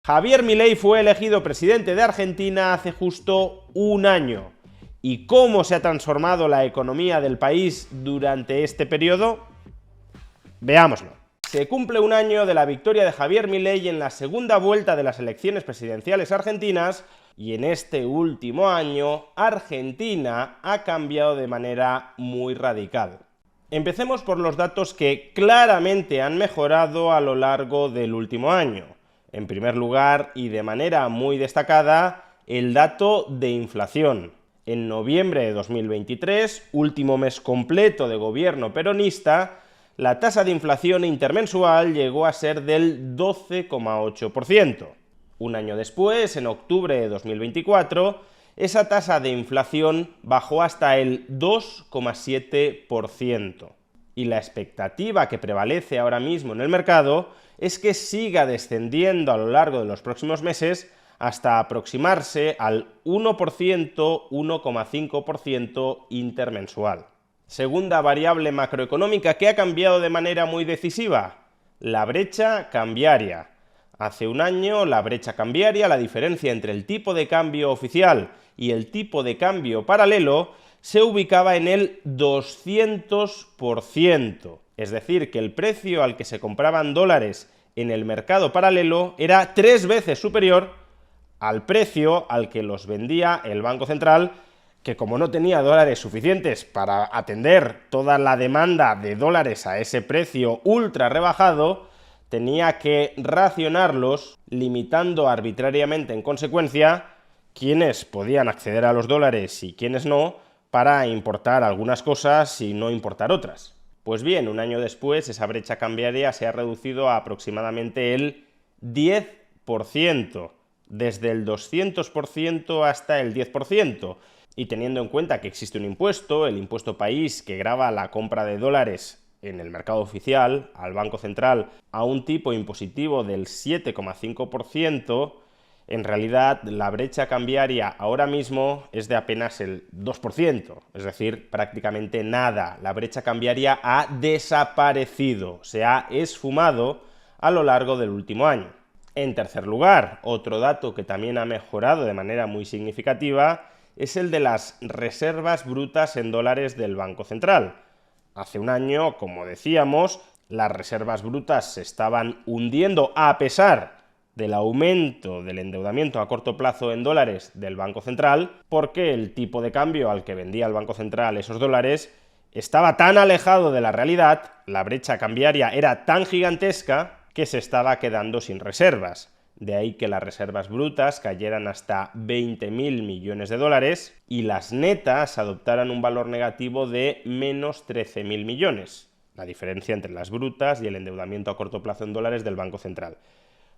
Javier Milei fue elegido presidente de Argentina hace justo un año. ¿Y cómo se ha transformado la economía del país durante este periodo? Veámoslo. Se cumple un año de la victoria de Javier Milei en la segunda vuelta de las elecciones presidenciales argentinas y en este último año Argentina ha cambiado de manera muy radical. Empecemos por los datos que claramente han mejorado a lo largo del último año. En primer lugar, y de manera muy destacada, el dato de inflación. En noviembre de 2023, último mes completo de gobierno peronista, la tasa de inflación intermensual llegó a ser del 12,8%. Un año después, en octubre de 2024, esa tasa de inflación bajó hasta el 2,7%. Y la expectativa que prevalece ahora mismo en el mercado es que siga descendiendo a lo largo de los próximos meses hasta aproximarse al 1%, 1,5% intermensual. Segunda variable macroeconómica que ha cambiado de manera muy decisiva, la brecha cambiaria. Hace un año la brecha cambiaria, la diferencia entre el tipo de cambio oficial y el tipo de cambio paralelo, se ubicaba en el 200%, es decir, que el precio al que se compraban dólares en el mercado paralelo era 3 veces superior al precio al que los vendía el Banco Central, que como no tenía dólares suficientes para atender toda la demanda de dólares a ese precio ultra rebajado, tenía que racionarlos, limitando arbitrariamente en consecuencia quiénes podían acceder a los dólares y quiénes no, para importar algunas cosas y no importar otras. Pues bien, un año después esa brecha cambiaria se ha reducido a aproximadamente el 10%, desde el 200% hasta el 10%, y teniendo en cuenta que existe un impuesto, el impuesto país, que grava la compra de dólares en el mercado oficial al Banco Central a un tipo impositivo del 7,5%, en realidad la brecha cambiaria ahora mismo es de apenas el 2%, es decir, prácticamente nada. La brecha cambiaria ha desaparecido, se ha esfumado a lo largo del último año. En tercer lugar, otro dato que también ha mejorado de manera muy significativa es el de las reservas brutas en dólares del Banco Central. Hace un año, como decíamos, las reservas brutas se estaban hundiendo a pesar del aumento del endeudamiento a corto plazo en dólares del Banco Central, porque el tipo de cambio al que vendía el Banco Central esos dólares estaba tan alejado de la realidad, la brecha cambiaria era tan gigantesca, que se estaba quedando sin reservas. De ahí que las reservas brutas cayeran hasta 20.000 millones de dólares y las netas adoptaran un valor negativo de menos 13.000 millones, la diferencia entre las brutas y el endeudamiento a corto plazo en dólares del Banco Central.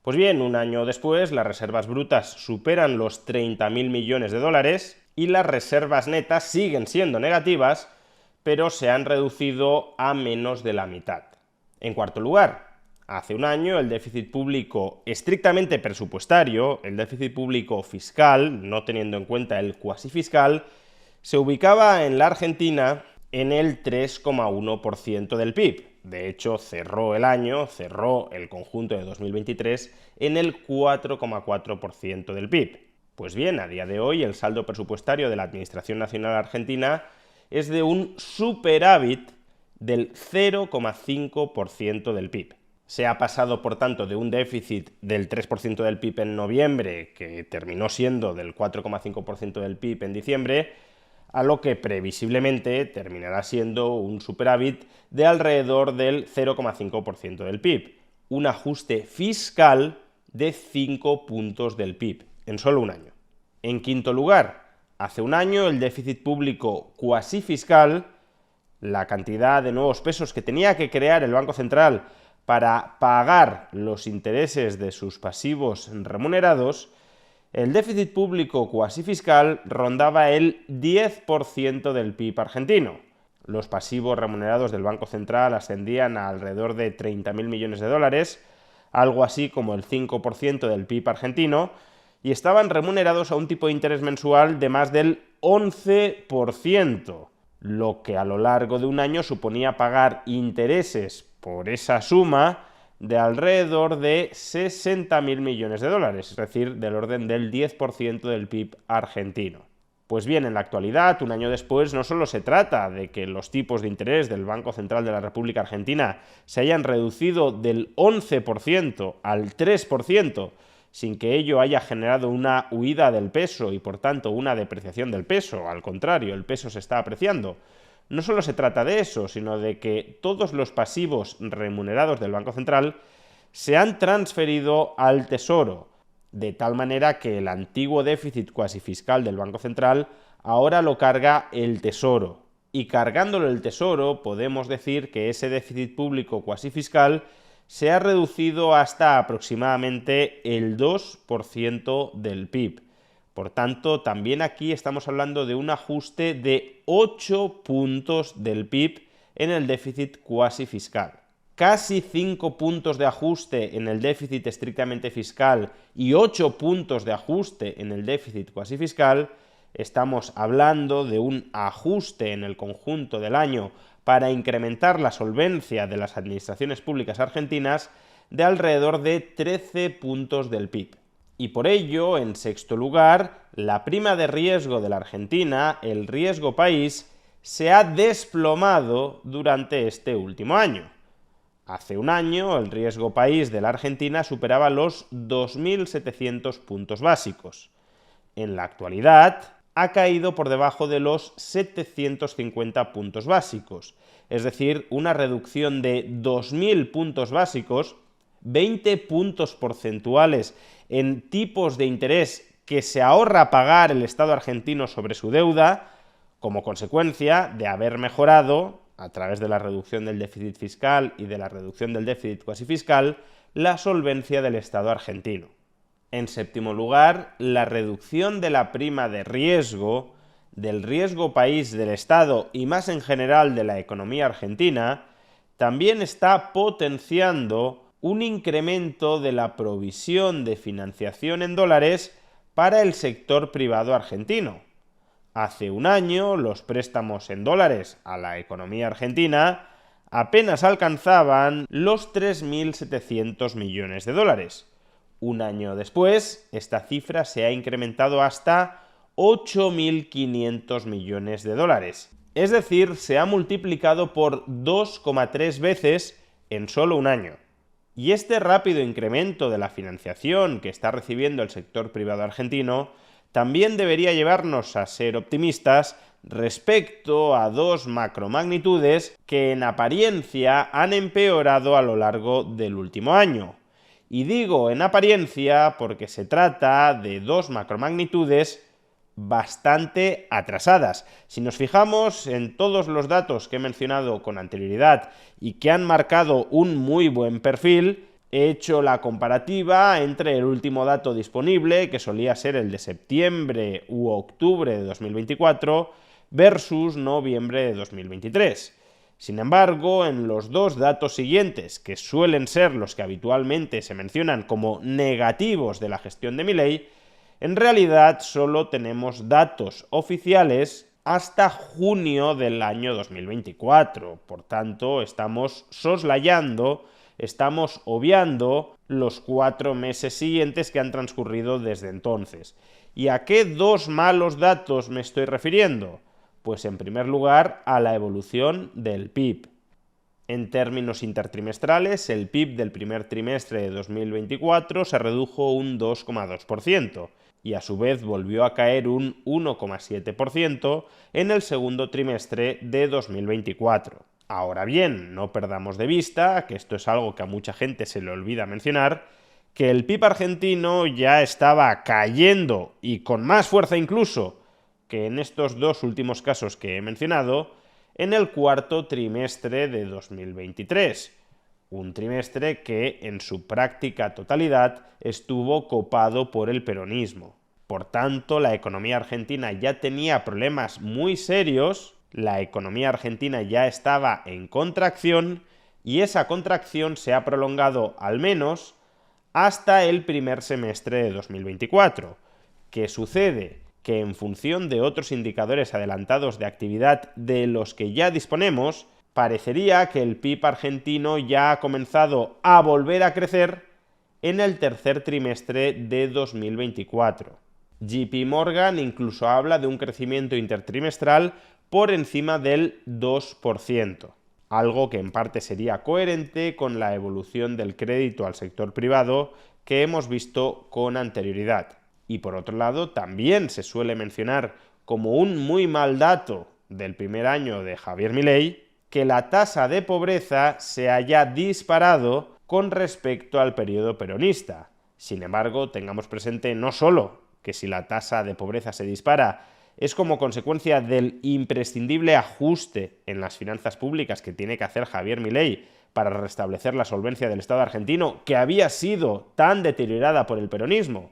Pues bien, un año después, las reservas brutas superan los 30.000 millones de dólares y las reservas netas siguen siendo negativas, pero se han reducido a menos de la mitad. En cuarto lugar, hace un año el déficit público estrictamente presupuestario, el déficit público fiscal, no teniendo en cuenta el cuasi fiscal, se ubicaba en la Argentina en el 3,1% del PIB. De hecho, cerró el conjunto de 2023 en el 4,4% del PIB. Pues bien, a día de hoy el saldo presupuestario de la Administración Nacional Argentina es de un superávit del 0,5% del PIB. Se ha pasado, por tanto, de un déficit del 3% del PIB en noviembre, que terminó siendo del 4,5% del PIB en diciembre, a lo que previsiblemente terminará siendo un superávit de alrededor del 0,5% del PIB, un ajuste fiscal de 5 puntos del PIB en solo un año. En quinto lugar, hace un año el déficit público cuasi fiscal, la cantidad de nuevos pesos que tenía que crear el Banco Central para pagar los intereses de sus pasivos remunerados, el déficit público cuasi fiscal rondaba el 10% del PIB argentino. Los pasivos remunerados del Banco Central ascendían a alrededor de 30.000 millones de dólares, algo así como el 5% del PIB argentino, y estaban remunerados a un tipo de interés mensual de más del 11%, lo que a lo largo de un año suponía pagar intereses por esa suma de alrededor de 60.000 millones de dólares, es decir, del orden del 10% del PIB argentino. Pues bien, en la actualidad, un año después, no solo se trata de que los tipos de interés del Banco Central de la República Argentina se hayan reducido del 11% al 3%, sin que ello haya generado una huida del peso y, por tanto, una depreciación del peso. Al contrario, el peso se está apreciando. No solo se trata de eso, sino de que todos los pasivos remunerados del Banco Central se han transferido al Tesoro, de tal manera que el antiguo déficit cuasi fiscal del Banco Central ahora lo carga el Tesoro. Y cargándolo el Tesoro, podemos decir que ese déficit público cuasi fiscal se ha reducido hasta aproximadamente el 2% del PIB. Por tanto, también aquí estamos hablando de un ajuste de 8 puntos del PIB en el déficit cuasi fiscal. Casi 5 puntos de ajuste en el déficit estrictamente fiscal y 8 puntos de ajuste en el déficit cuasi fiscal, estamos hablando de un ajuste en el conjunto del año para incrementar la solvencia de las administraciones públicas argentinas de alrededor de 13 puntos del PIB. Y por ello, en sexto lugar, la prima de riesgo de la Argentina, el riesgo país, se ha desplomado durante este último año. Hace un año, el riesgo país de la Argentina superaba los 2.700 puntos básicos. En la actualidad, ha caído por debajo de los 750 puntos básicos, es decir, una reducción de 2.000 puntos básicos, 20 puntos porcentuales en tipos de interés que se ahorra pagar el Estado argentino sobre su deuda, como consecuencia de haber mejorado, a través de la reducción del déficit fiscal y de la reducción del déficit cuasi fiscal, la solvencia del Estado argentino. En séptimo lugar, la reducción de la prima de riesgo, del riesgo país del Estado y más en general de la economía argentina, también está potenciando un incremento de la provisión de financiación en dólares para el sector privado argentino. Hace un año, los préstamos en dólares a la economía argentina apenas alcanzaban los 3.700 millones de dólares. Un año después, esta cifra se ha incrementado hasta 8.500 millones de dólares. Es decir, se ha multiplicado por 2,3 veces en solo un año. Y este rápido incremento de la financiación que está recibiendo el sector privado argentino también debería llevarnos a ser optimistas respecto a dos macromagnitudes que en apariencia han empeorado a lo largo del último año. Y digo en apariencia porque se trata de dos macromagnitudes bastante atrasadas. Si nos fijamos en todos los datos que he mencionado con anterioridad y que han marcado un muy buen perfil, he hecho la comparativa entre el último dato disponible, que solía ser el de septiembre u octubre de 2024, versus noviembre de 2023. Sin embargo, en los dos datos siguientes, que suelen ser los que habitualmente se mencionan como negativos de la gestión de Milei, en realidad solo tenemos datos oficiales hasta junio del año 2024. Por tanto, estamos soslayando, estamos obviando los 4 meses siguientes que han transcurrido desde entonces. ¿Y a qué dos malos datos me estoy refiriendo? Pues en primer lugar a la evolución del PIB. En términos intertrimestrales, el PIB del primer trimestre de 2024 se redujo un 2,2% y a su vez volvió a caer un 1,7% en el segundo trimestre de 2024. Ahora bien, no perdamos de vista, que esto es algo que a mucha gente se le olvida mencionar, que el PIB argentino ya estaba cayendo y con más fuerza incluso que en estos dos últimos casos que he mencionado, en el cuarto trimestre de 2023, un trimestre que en su práctica totalidad estuvo copado por el peronismo. Por tanto, la economía argentina ya tenía problemas muy serios, la economía argentina ya estaba en contracción y esa contracción se ha prolongado al menos hasta el primer semestre de 2024. ¿Qué sucede? Que en función de otros indicadores adelantados de actividad de los que ya disponemos, parecería que el PIB argentino ya ha comenzado a volver a crecer en el tercer trimestre de 2024. JP Morgan incluso habla de un crecimiento intertrimestral por encima del 2%, algo que en parte sería coherente con la evolución del crédito al sector privado que hemos visto con anterioridad. Y por otro lado, también se suele mencionar como un muy mal dato del primer año de Javier Milei que la tasa de pobreza se haya disparado con respecto al periodo peronista. Sin embargo, tengamos presente no solo que si la tasa de pobreza se dispara es como consecuencia del imprescindible ajuste en las finanzas públicas que tiene que hacer Javier Milei para restablecer la solvencia del Estado argentino, que había sido tan deteriorada por el peronismo.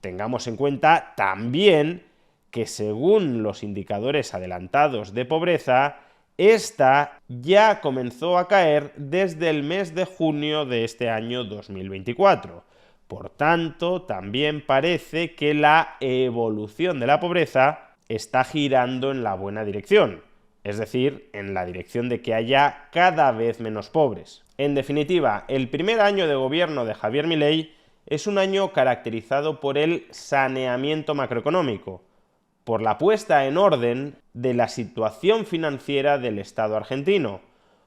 Tengamos en cuenta también que según los indicadores adelantados de pobreza, esta ya comenzó a caer desde el mes de junio de este año 2024. Por tanto, también parece que la evolución de la pobreza está girando en la buena dirección, es decir, en la dirección de que haya cada vez menos pobres. En definitiva, el primer año de gobierno de Javier Milei es un año caracterizado por el saneamiento macroeconómico, por la puesta en orden de la situación financiera del Estado argentino,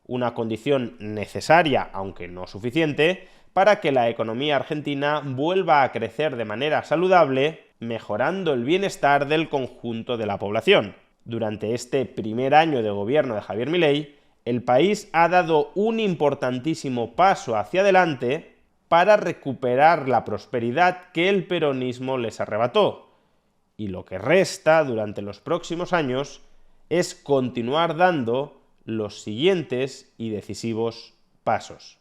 una condición necesaria, aunque no suficiente, para que la economía argentina vuelva a crecer de manera saludable, mejorando el bienestar del conjunto de la población. Durante este primer año de gobierno de Javier Milei, el país ha dado un importantísimo paso hacia adelante para recuperar la prosperidad que el peronismo les arrebató. Y lo que resta durante los próximos años es continuar dando los siguientes y decisivos pasos.